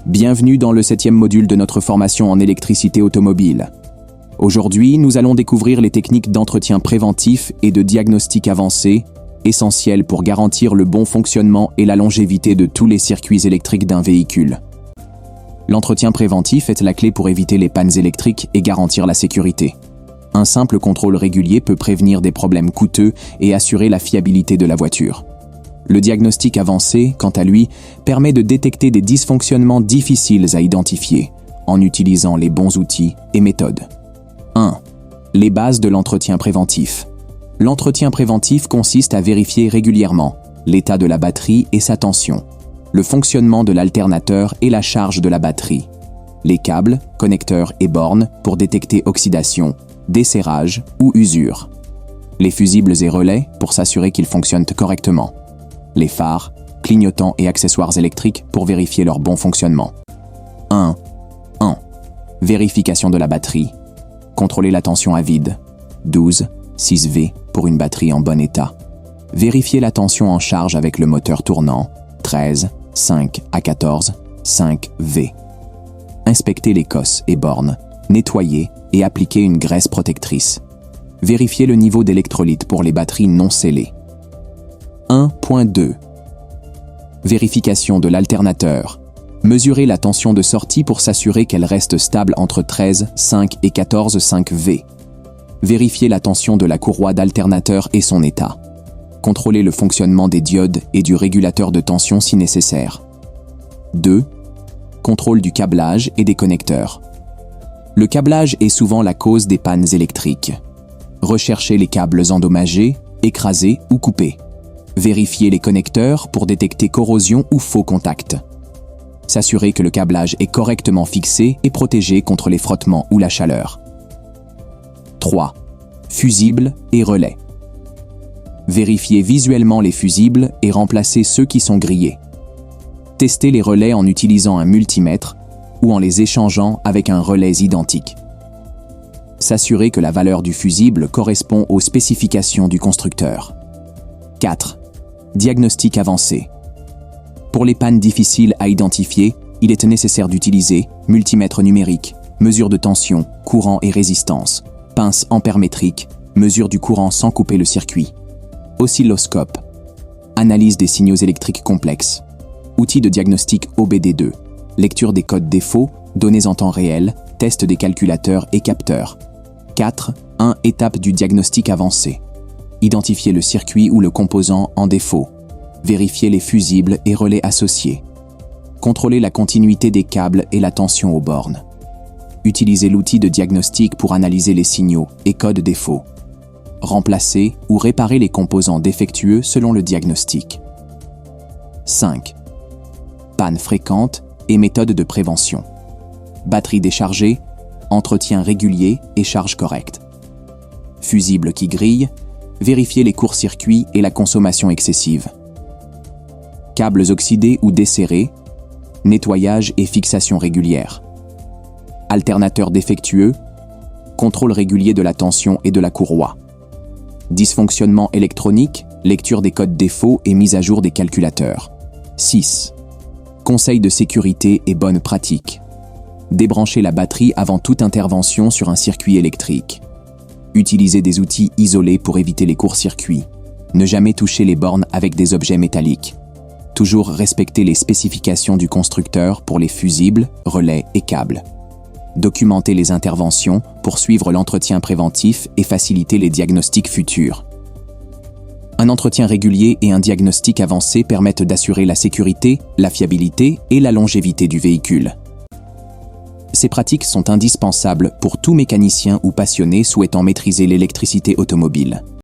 Bienvenue dans le 7e module de notre formation en électricité automobile. Aujourd'hui, nous allons découvrir les techniques d'entretien préventif et de diagnostic avancé, essentielles pour garantir le bon fonctionnement et la longévité de tous les circuits électriques d'un véhicule. L'entretien préventif est la clé pour éviter les pannes électriques et garantir la sécurité. Un simple contrôle régulier peut prévenir des problèmes coûteux et assurer la fiabilité de la voiture. Le diagnostic avancé, quant à lui, permet de détecter des dysfonctionnements difficiles à identifier en utilisant les bons outils et méthodes. 1. Les bases de l'entretien préventif. L'entretien préventif consiste à vérifier régulièrement l'état de la batterie et sa tension, le fonctionnement de l'alternateur et la charge de la batterie, les câbles, connecteurs et bornes pour détecter oxydation, desserrage ou usure, les fusibles et relais pour s'assurer qu'ils fonctionnent correctement, les phares, clignotants et accessoires électriques pour vérifier leur bon fonctionnement. 1. Vérification de la batterie. Contrôler la tension à vide. 12, 6V pour une batterie en bon état. Vérifier la tension en charge avec le moteur tournant. 13, 5 à 14, 5V. Inspecter les cosses et bornes. Nettoyer et appliquer une graisse protectrice. Vérifier le niveau d'électrolyte pour les batteries non scellées. 1.2. Vérification de l'alternateur. Mesurer la tension de sortie pour s'assurer qu'elle reste stable entre 13, 5 et 14, 5V. Vérifier la tension de la courroie d'alternateur et son état. Contrôler le fonctionnement des diodes et du régulateur de tension si nécessaire. 2. Contrôle du câblage et des connecteurs. Le câblage est souvent la cause des pannes électriques. Rechercher les câbles endommagés, écrasés ou coupés. Vérifier les connecteurs pour détecter corrosion ou faux contacts. S'assurer que le câblage est correctement fixé et protégé contre les frottements ou la chaleur. 3. Fusibles et relais. Vérifier visuellement les fusibles et remplacer ceux qui sont grillés. Tester les relais en utilisant un multimètre ou en les échangeant avec un relais identique. S'assurer que la valeur du fusible correspond aux spécifications du constructeur. 4. Diagnostic avancé. Pour les pannes difficiles à identifier, il est nécessaire d'utiliser multimètre numérique, mesure de tension, courant et résistance, pince ampermétrique, mesure du courant sans couper le circuit, oscilloscope, analyse des signaux électriques complexes, outils de diagnostic OBD2, lecture des codes défauts, données en temps réel, test des calculateurs et capteurs. 4. Étape du diagnostic avancé. Identifier le circuit ou le composant en défaut. Vérifier les fusibles et relais associés. Contrôler la continuité des câbles et la tension aux bornes. Utiliser l'outil de diagnostic pour analyser les signaux et codes défauts. Remplacer ou réparer les composants défectueux selon le diagnostic. 5. Panne fréquente et méthodes de prévention. Batterie déchargée, entretien régulier et charge correcte. Fusible qui grille, vérifier les courts-circuits et la consommation excessive. Câbles oxydés ou desserrés, nettoyage et fixation régulière. Alternateur défectueux, contrôle régulier de la tension et de la courroie. Dysfonctionnement électronique, lecture des codes défauts et mise à jour des calculateurs. 6. Conseils de sécurité et bonnes pratiques. Débrancher la batterie avant toute intervention sur un circuit électrique. Utiliser des outils isolés pour éviter les courts-circuits. Ne jamais toucher les bornes avec des objets métalliques. Toujours respecter les spécifications du constructeur pour les fusibles, relais et câbles. Documenter les interventions pour suivre l'entretien préventif et faciliter les diagnostics futurs. Un entretien régulier et un diagnostic avancé permettent d'assurer la sécurité, la fiabilité et la longévité du véhicule. Ces pratiques sont indispensables pour tout mécanicien ou passionné souhaitant maîtriser l'électricité automobile.